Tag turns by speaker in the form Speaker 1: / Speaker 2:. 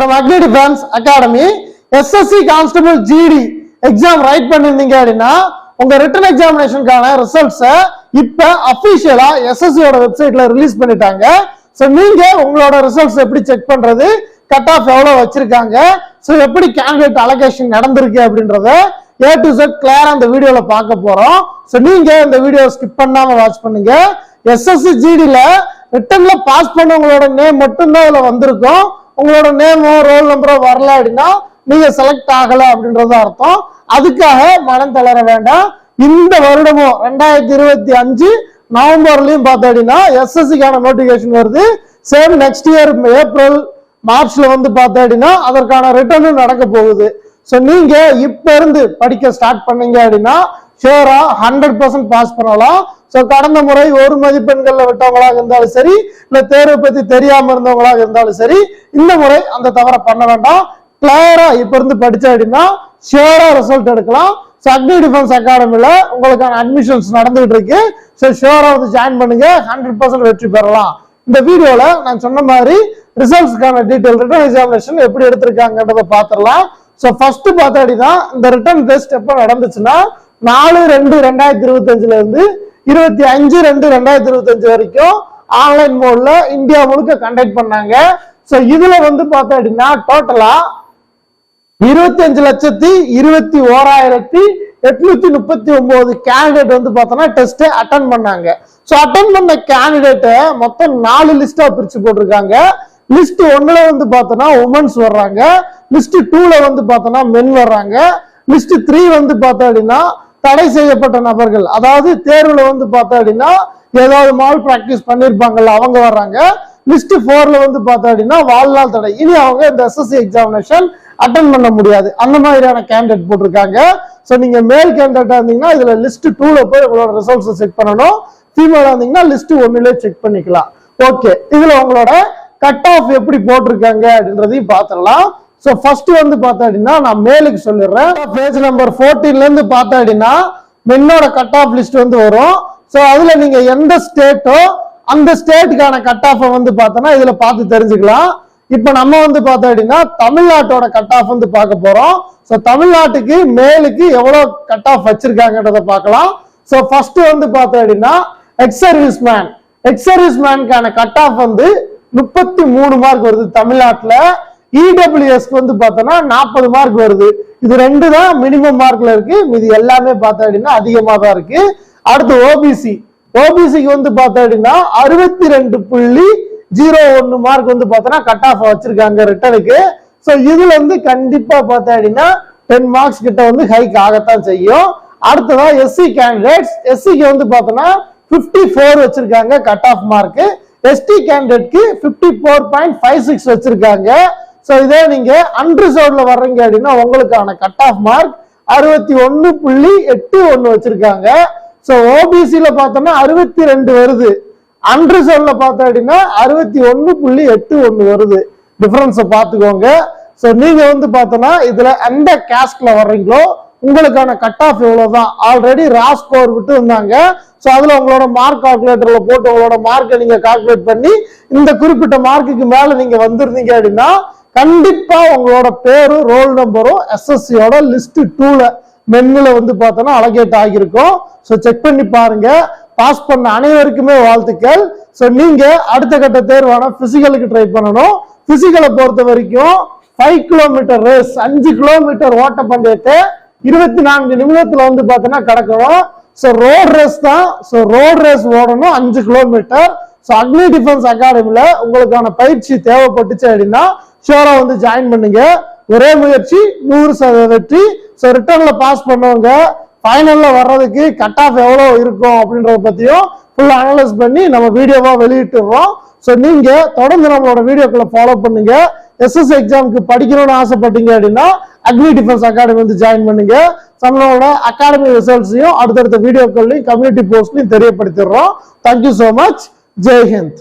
Speaker 1: from Agni Defense Academy. SSC Constable GD exam write பண்ணிருந்தீங்க அப்படின்னா உங்க ரிட்டன் எக்ஸாமினேஷனுக்கான ரிசல்ட்ஸை இப்ப அபிஷியலா SSC-யோட வெப்சைட்ல ரிலீஸ் பண்ணிட்டாங்க. ஸோ நீங்க உங்களோட ரிசல்ட்ஸ் எப்படி செக் பண்றது, கட் ஆஃப் எவ்வளவு வச்சிருக்காங்க, ஸோ எப்படி கேண்டிடேட் அலோகேஷன் நடந்திருக்கு அப்படின்றத A to Z கிளியரா அந்த வீடியோல பார்க்க போறோம். ஸோ நீங்க இந்த வீடியோ ஸ்கிப் பண்ணாம வாட்ச் பண்ணுங்க. SSC GD-ல ரிட்டன்ல பாஸ் பண்ணவங்களோட நேம் மட்டும்தான் இதுல வந்திருக்கும். உங்களோட நேமோ ரோல் நம்பரோ வரல அப்படின்னா நீங்க செலக்ட் ஆகல அப்படின்றது அர்த்தம். அதுக்காக மனம் தளர வேண்டாம். இந்த வருடமும் 2025 நவம்பர்லயும் பார்த்தீங்கன்னா SSC-க்கான நோட்டிபிகேஷன் வருது. சேம் நெக்ஸ்ட் இயர் ஏப்ரல் மார்ச்ல வந்து பார்த்தீங்கன்னா அதற்கான ரிட்டர்னும் நடக்க போகுது. ஸோ நீங்க இப்ப இருந்து படிக்க ஸ்டார்ட் பண்ணீங்க அப்படின்னா ஷியரா 100% பாஸ் பண்ணலாம். ஸோ கடந்த முறை ஒரு மதிப்பெண்கள்ல விட்டவங்களாக இருந்தாலும் சரி, இல்ல தேர்வை பத்தி தெரியாம இருந்தவங்களாக இருந்தாலும் சரி, இந்த முறை அந்த தவறை பண்ண வேண்டாம். கிளியரா இப்ப இருந்து படிச்ச அப்படின்னா ஷியரா ரிசல்ட் எடுக்கலாம். ஸோ அக்னி டிஃபென்ஸ் அகாடமில உங்களுக்கான அட்மிஷன்ஸ் நடந்துகிட்டு இருக்கு. ஸோ ஷியரா வந்து ஜாயின் பண்ணுங்க, 100% வெற்றி பெறலாம். இந்த வீடியோல நான் சொன்ன மாதிரி ரிசல்ட்ஸ்க்கான டீடைல், ரிட்டன் எக்ஸாமினேஷன் எப்படி எடுத்திருக்காங்கன்றத பாத்திரலாம். ஸோ ஃபர்ஸ்ட் பார்த்தா இந்த ரிட்டன் டெஸ்ட் எப்ப நடந்துச்சுன்னா 4/2/2025 இருந்து 25/2/2025 வரைக்கும் ஆன்லைன் மோட்ல இந்தியா முழுக்க கண்டக்ட் பண்ணாங்க. ஸோ இதுல வந்து பார்த்தா டோட்டலா 25,21,839 கேண்டிடேட் வந்து பார்த்தோம்னா டெஸ்ட் அட்டன் பண்ணாங்க. ஸோ அட்டன் பண்ண கேண்டிடேட்டை மொத்தம் 4 லிஸ்டா பிரிச்சு போட்டிருக்காங்க. லிஸ்ட் 1ல வந்து பார்த்தோம்னா உமன்ஸ் வர்றாங்க, லிஸ்ட் 2ல வந்து பார்த்தோம்னா மென் வர்றாங்க, லிஸ்ட் 3 வந்து பார்த்தா தடை செய்யப்பட்ட நபர்கள், அதாவது தேர்வுல வந்து பார்த்தா ஏதாவது மால் பிராக்டிஸ் பண்ணிருப்பாங்கல்ல அவங்க வர்றாங்க. லிஸ்ட் 4ல வந்து பார்த்தா வாழ்நாள் தடை, இனி அவங்க இந்த SSC எக்ஸாமினேஷன் அட்டன் பண்ண முடியாது, அந்த மாதிரியான கேண்டிடேட் போட்டிருக்காங்க. ஸோ நீங்க மேல் கேண்டிடேட்டா இருந்தீங்கன்னா இதுல லிஸ்ட் 2ல போய் உங்களோட ரிசல்ட்ஸ் செக் பண்ணணும். ஃபீமேலா இருந்தீங்கன்னா லிஸ்ட் 1ல செக் பண்ணிக்கலாம். ஓகே, இதுல உங்களோட கட் ஆஃப் எப்படி போட்டிருக்காங்க அப்படின்றதையும் பார்த்துடலாம். ஸோ ஃபர்ஸ்ட் வந்து பார்த்தா நான் மேலுக்கு சொல்லிடுறேன். பேஜ் நம்பர் 14ல இருந்து பார்த்தா மென்னோட கட் ஆஃப் லிஸ்ட் வந்து வரும். ஸோ அதுல நீங்க எந்த ஸ்டேட்டோ அந்த ஸ்டேட்டுக்கான கட் ஆஃப் வந்து பார்த்தோன்னா இதுல பார்த்து தெரிஞ்சுக்கலாம். இப்ப நம்ம வந்து பார்த்தா தமிழ்நாட்டோட கட் ஆஃப் வந்து பார்க்க போறோம். ஸோ தமிழ்நாட்டுக்கு மேலுக்கு எவ்வளவு கட் ஆஃப் வச்சிருக்காங்கன்றத பார்க்கலாம். ஸோ ஃபர்ஸ்ட் வந்து பார்த்தா எக்ஸ் சர்வீஸ் மேனுக்கான கட் ஆஃப் வந்து 33 மார்க் வருது தமிழ்நாட்டுல. இடபிள்யூஎஸ்க்கு வந்து பார்த்தோம்னா 40 மார்க் வருது. இது 2 தான் மினிமம் மார்க்ல இருக்கு, இது எல்லாமே பார்த்தா அதிகமா தான் இருக்கு. அடுத்து ஓபிசிக்கு வந்து பார்த்தா 62.01 மார்க் வந்து பார்த்தோன்னா கட் ஆஃப் வச்சிருக்காங்க ரிட்டனுக்கு. ஸோ இதுல வந்து கண்டிப்பா பார்த்தா 10 மார்க்ஸ் கிட்ட வந்து ஹைக் ஆகத்தான் செய்யும். அடுத்ததான் எஸ்சி கேண்டிடேட்ஸ், எஸ்சிக்கு வந்து பார்த்தோன்னா 54 வச்சிருக்காங்க கட் ஆஃப் மார்க். எஸ்டி கேண்டிடேட்க்கு 54.56 வச்சிருக்காங்க. ஸோ இதே நீங்க அன்ரிசர்வ்ட்ல வர்றீங்க அப்படின்னா உங்களுக்கான கட் ஆஃப் மார்க் 61.81 வச்சிருக்காங்க. ஸோ ஓபிசில பார்த்தோம்னா 62 வருது, அன்ரிசர்வ்ட்ல பார்த்தா 61.81 வருது. டிஃபரன்ஸ பார்த்துக்கோங்க. ஸோ நீங்க வந்து பார்த்தோம்னா இதுல எந்த கேஸ்ட்ல வர்றீங்களோ உங்களுக்கான கட் ஆஃப் எவ்வளவுதான். ஆல்ரெடி ரா ஸ்கோர் விட்டு இருந்தாங்க. ஸோ அதுல உங்களோட மார்க் கால்குலேட்டர்ல போட்டு உங்களோட மார்க்கை நீங்க கால்குலேட் பண்ணி இந்த குறிப்பிட்ட மார்க்குக்கு மேல நீங்க வந்திருந்தீங்க அப்படின்னா கண்டிப்பா உங்களோட பேரும் ரோல் நம்பரும் SSC-யோட லிஸ்ட் 2ல மென்னுல வந்து பார்த்தோன்னா அலோகேட் ஆகியிருக்கும். ஸோ செக் பண்ணி பாருங்க. பாஸ் பண்ண அனைவருக்குமே வாழ்த்துக்கள். ஸோ நீங்க அடுத்த கட்ட தேர்வான பிசிக்கலுக்கு ட்ரை பண்ணணும். பிசிக்கலை பொறுத்த வரைக்கும் 5 கிலோமீட்டர் ரேஸ், 5 கிலோமீட்டர் ஓட்ட பந்தயத்தை 24 நிமிடத்துல வந்து பார்த்தோன்னா கடக்கணும். ஸோ ரோட் ரேஸ் தான். ஸோ ரோட் ரேஸ் ஓடணும் 5 கிலோமீட்டர். ஸோ அக்னி டிஃபென்ஸ் அகாடமில உங்களுக்கான பயிற்சி தேவைப்பட்டுச்சு அப்படின்னா ஷியரா வந்து ஜாயின் பண்ணுங்க. ஒரே முயற்சி 100% வெற்றி. ஸோ ரிட்டர்ன்ல பாஸ் பண்ணுவாங்க, ஃபைனல்ல வர்றதுக்கு கட் ஆஃப் எவ்வளவு இருக்கும் அப்படின்றத பத்தியும் ஃபுல்லா அனலைஸ் பண்ணி நம்ம வீடியோவா வெளியிட்டுறோம். ஸோ நீங்க தொடர்ந்து நம்மளோட வீடியோக்களை ஃபாலோ பண்ணுங்க. SSC எக்ஸாமுக்கு படிக்கணும்னு ஆசைப்பட்டீங்க அப்படின்னா அக்னி டிஃபென்ஸ் அகாடமி வந்து ஜாயின் பண்ணுங்க. நம்மளோட அகாடமி ரிசல்ட்ஸையும் அடுத்தடுத்த வீடியோக்கள்லையும் கம்யூனிட்டி போஸ்ட்லையும் தெரியப்படுத்திடுறோம். Thank you so much. Jai Hind.